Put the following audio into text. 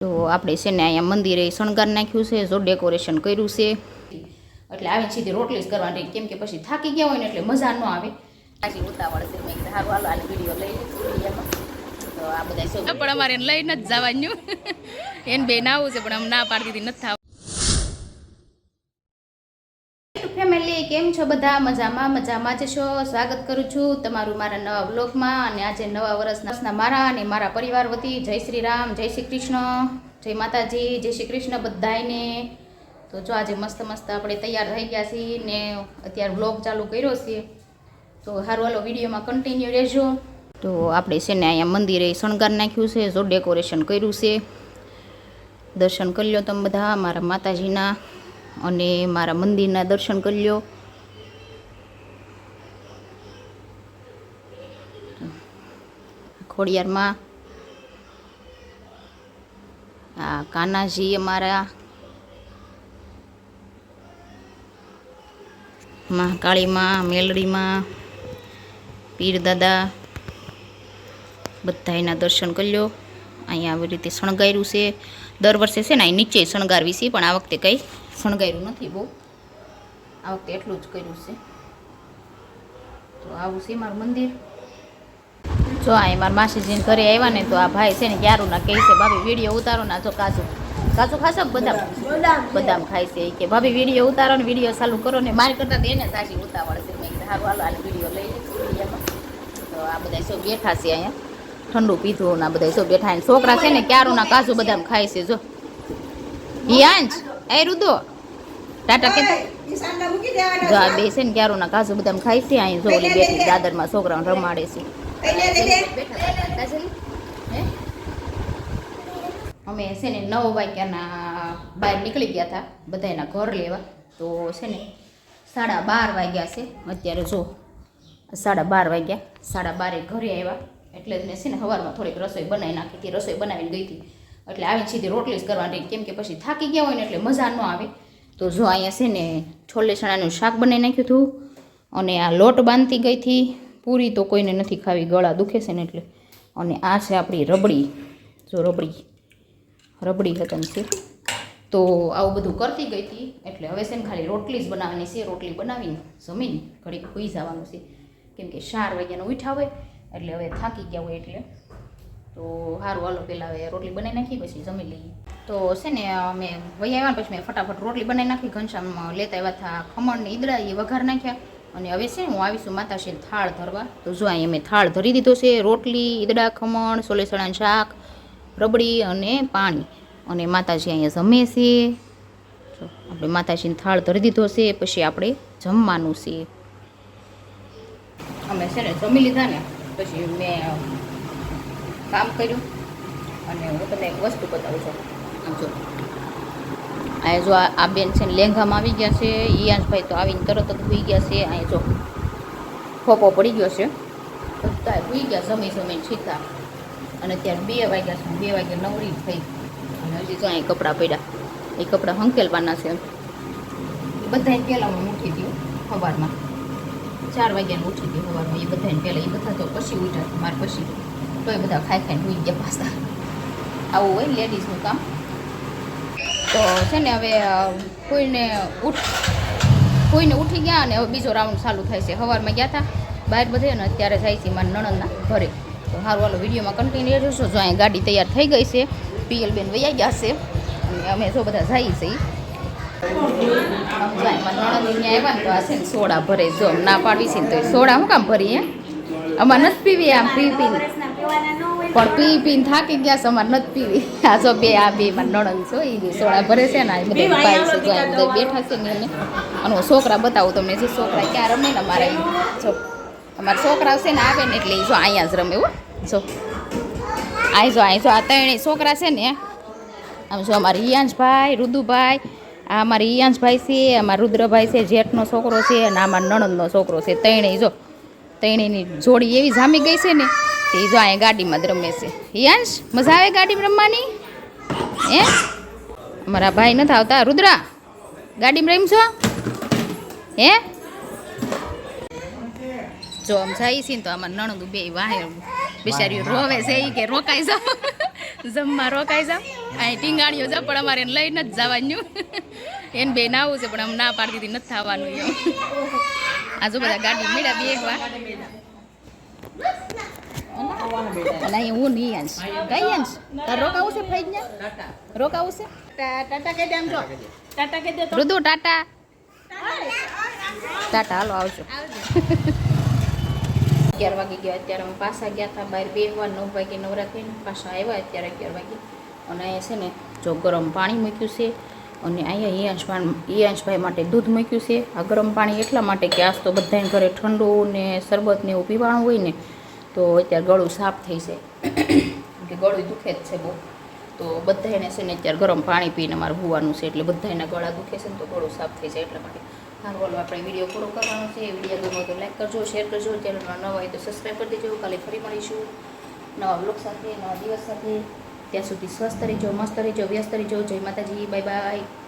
તો આપણે છે ને અહીંયા મંદિરે શણગાર નાખ્યું છે, જો ડેકોરેશન કર્યું છે, એટલે આવીને સીધી રોટલી જ કરવાની, કેમ કે પછી થાકી ગયા હોય ને એટલે મજા ન આવે. આજી ઉતાવળ છે, મેં કીધું હારું હાલો આ વિડીયો લઈ લઈશું. તો આ બધા પણ અમારે લઈને જ જવાનું એને બે નાવું છે, પણ આમ ના પાડતી હતી નથી. ફેમિલી કેમ છો બધા? મજામાં જ છો? સ્વાગત કરું છું તમારું મારા નવા વ્લોગમાં. અને આજે નવા વર્ષના મારા અને મારા પરિવાર વતી જય શ્રી રામ, જય શ્રી કૃષ્ણ, જય માતાજી, જય શ્રી કૃષ્ણ બધાયને. તો જો આજે મસ્ત આપણે તૈયાર થઈ ગયા છીએ ને અત્યારે વ્લોગ ચાલુ કર્યો છે. તો સારું હાલો વિડીયોમાં કન્ટિન્યુ રહેજો. તો આપણે છે ને અહીંયા મંદિરે શણગાર નાખ્યું છે, જો ડેકોરેશન કર્યું છે. દર્શન કરી લો તમે બધા મારા માતાજીના અને મારા મંદિરના દર્શન કરી લો. ખોડિયારમાં આ કાનાજી અમારા, મહાકાળીમાં, મેલડીમાં, પીર દાદા બધા એના દર્શન કરી લો. અહીંયા આવી રીતે શણગાર્યું છે. દર વર્ષે છે ને અહીં નીચે શણગારવી છે, પણ આ વખતે કંઈ શણગાર્યું નથી બહુ, આ વખતે એટલું જ કર્યું છે. તો આવું છે મારું મંદિર. જો આ મારા માસીજીને ઘરે આવ્યા ને તો આ ભાઈ છે ને ક્યારું ના કહે છે, ભાભી વિડીયો ઉતારો ના. જો કાજુ ખાશો બદામ ખાય છે કે ભાભી વિડીયો ઉતારો ને, વિડીયો ચાલુ કરો ને. મારી કરતાં એને સાચી ઉતાવળ છે. મેં કીધું સારું હાલો આ વિડીયો લઈ લઈશું. તો આ બધા સૌ બેઠા છે અહીંયા, ઠંડુ પીધું ના બધા સૌ બેઠા. છોકરા છે ને ક્યારું ના કાજુ બદામ ખાય છે. જો હિયાંજ એ રુદો ટાટા કેતા જો આ બે છે ને ક્યારું ના કાજુ બદામ ખાય છે. અહીં જો ઓલી બેઠી દાદરમાં છોકરાઓને રમાડે છે. અમે છે ને 9 વાગ્યાના બહાર નીકળી ગયા હતા બધા એના ઘર લેવા. તો છે ને 12:30 વાગ્યા છે અત્યારે. જો 12:30 વાગ્યા, 12:30 ઘરે આવ્યા. એટલે જ મેં છે ને સવારમાં થોડીક રસોઈ બનાવી નાખી હતી, રસોઈ બનાવીને ગઈ હતી. એટલે આવીને સીધી રોટલી જ કરવાની, કેમ કે પછી થાકી ગયા હોય ને એટલે મજા ન આવે. તો જો અહીંયા છે ને છોલે ચણાનું શાક બનાવી નાખ્યું હતું અને આ લોટ બાંધતી ગઈ હતી. પૂરી તો કોઈને નથી ખાવી, ગળા દુખે છે ને એટલે. અને આ છે આપણી રબડી. જો રબડી હતન છે. તો આવું બધું કરતી ગઈ હતી. એટલે હવે છે ને ખાલી રોટલી જ બનાવવાની છે. રોટલી બનાવીને જમીને ઘડીક સૂઈ જવાનું છે, કેમ કે 4 વાગ્યાનો ઉઠ્યા હોય એટલે હવે થાકી ગયા હોય એટલે. તો સારું હાલો પહેલાં હવે રોટલી બનાવી નાખી પછી જમી લઈએ. તો છે ને અમે વહી આવ્યા પછી મેં ફટાફટ રોટલી બનાવી નાખી. ઘનશ્યામ લેતા આવ્યા હતા ખમણ ને ઈદડા, એ વઘાર નાખ્યા. અને હવે છે ને હું આવીશું માતાશ્રીને થાળ ધરવા. તો જો અહીંયા મેં થાળ ધરી દીધો છે. રોટલી, ઈદડા, ખમણ, છોલે ચણાનું શાક, રબડી અને પાણી. અને માતાજી અહીંયા જમે છે. જો આપણે માતાજીને થાળ ધરી દીધો છે, પછી આપણે જમવાનું છે. અમે છે ને જમી લીધા ને પછી મેં કામ કર્યું. અને હું તમને એક વસ્તુ બતાવું છું. આમ જો અહીંયા જો આ બેન છે ને લેંઘામાં આવી ગયા છે. ઈયાંશભાઈ તો આવીને તરત જ ભૂઈ ગયા છે. અહીંયા જો ખોપો પડી ગયો છે, બધા ભૂઈ ગયા જમીને સીધા. અને અત્યારે 2 વાગ્યા છે, 2 વાગે નવરી થઈ. અને હજી જો અહીં કપડાં પડ્યા, એ કપડાં હંકેલવાના છે. બધાને પહેલાં હું ઉઠી દઉં સવારમાં 4 વાગ્યાને ઉઠી દઉં સવારમાં. એ બધાને પહેલાં, એ બધા તો પછી ઉઠ્યા મારે પછી. તો એ બધા ખાઈને ભૂઈ ગયા પાછા. આવું હોય લેડીઝનું કામ. તો છે ને હવે કોઈને ઉઠી ગયા અને હવે બીજો રાઉન્ડ ચાલુ થાય છે. સવારમાં ગયા હતા બહાર બધે અને અત્યારે જાય છે મારા નણંદના ઘરે. તો સારું હાલો વિડીયોમાં કન્ટિન્યુ રહેશો. જો અહીંયા ગાડી તૈયાર થઈ ગઈ છે, પીએલ બેન વૈયા ગયા છે અને અમે જો બધા જઈએ છીએ. મારા નણંદ અહીંયા આવ્યા ને તો આ છે ને સોડા ભરે. જો ના પાડવી છે ને તો સોડા શું કામ ભરી? અમારે નથી પીવી, આમ પીને પણ પીને થાકી ગયા છે. અમારે નથી પીવી. આ જો આ બે મારા નણંદ છો, એ સોડા ભરે છે ને. બધા ભાઈ છે જો બધા બેઠા છે ને એને. અને હું છોકરા બતાવું તમને. જે છોકરા ક્યાં રમે ને અમારા જો અમારા છોકરા છે ને આવે ને એટલે જો અહીંયા જ રમે. એવું જો અહીં જો આ 3 છોકરા છે ને. આમ જો અમારા ઈયાંશભાઈ, રુદુભાઈ, આ અમારા ઈયાંશભાઈ છે, અમારા રુદ્રભાઈ છે, જેઠનો છોકરો છે, અને અમારા નણંદનો છોકરો છે. 3 જો 3ની જોડી એવી જામી ગઈ છે ને. એ જો અહીંયા ગાડીમાં જ રમે છે. ઈયાંશ મજા આવે ગાડીમાં રમવાની? અમારા ભાઈ નથી આવતા. રુદ્રા ગાડીમાં રમશો? જો આમ જાય છે ને તો આમાં નણંદ બે વાહે બિચારી રોવે છે. એ કે રોકાઈ જાઓ, જમવા રોકાઈ જાઓ. અહીં ટીંગાણીઓ છે પણ અમારે એને લઈને જ જવાનું એને બે નાવું છે પણ આમ ના પાડતી હતી નથી થવાનું એમ આજુ બધા ગાડી મેળા બેગવા અને અહીં હું નહીં અંશ કઈ અંશ તાર રોકાવું છે ફઈ ને રોકાવું છે ટાટા કહી દે આમ જો ટાટા કહી દે તો રુદુ ટાટા ટાટા હાલો આવજો 11 વાગી ગયા અત્યારે અમે પાછા ગયા હતા બહાર બેહવા 9 વાગે નવરા થઈને પાછા આવ્યા અત્યારે 11 વાગે અને અહીંયા છે ને જો ગરમ પાણી મૂક્યું છે અને અહીંયા ઈયાંશભાઈ માટે દૂધ મૂક્યું છે આ ગરમ પાણી એટલા માટે કે આજ તો બધાને ઘરે ઠંડુ ને શરબત ને એવું પીવાનું હોય ને તો અત્યારે ગળું સાફ થઈ જાય કે ગળું દુખે જ છે બહુ તો બધાને છે ને અત્યારે ગરમ પાણી પીને મારે હોવાનું છે એટલે બધાના ગળા દુખે છે ને તો ગળું સાફ થઈ જાય એટલા માટે હારું બોલો આપણે વિડીયો પૂરો કરવાનો છે વિડીયો ગમે તો લાઈક કરજો શેર કરજો ચેનલમાં નવા હોય તો સબસ્ક્રાઈબ કરી દેજો કાલે ફરી મળીશું નવા બ્લોગ સાથે નવા દિવસ સાથે ત્યાં સુધી સ્વસ્થ રહેજો મસ્ત રહેજો વ્યસ્ત રહેજો જય માતાજી બાય બાય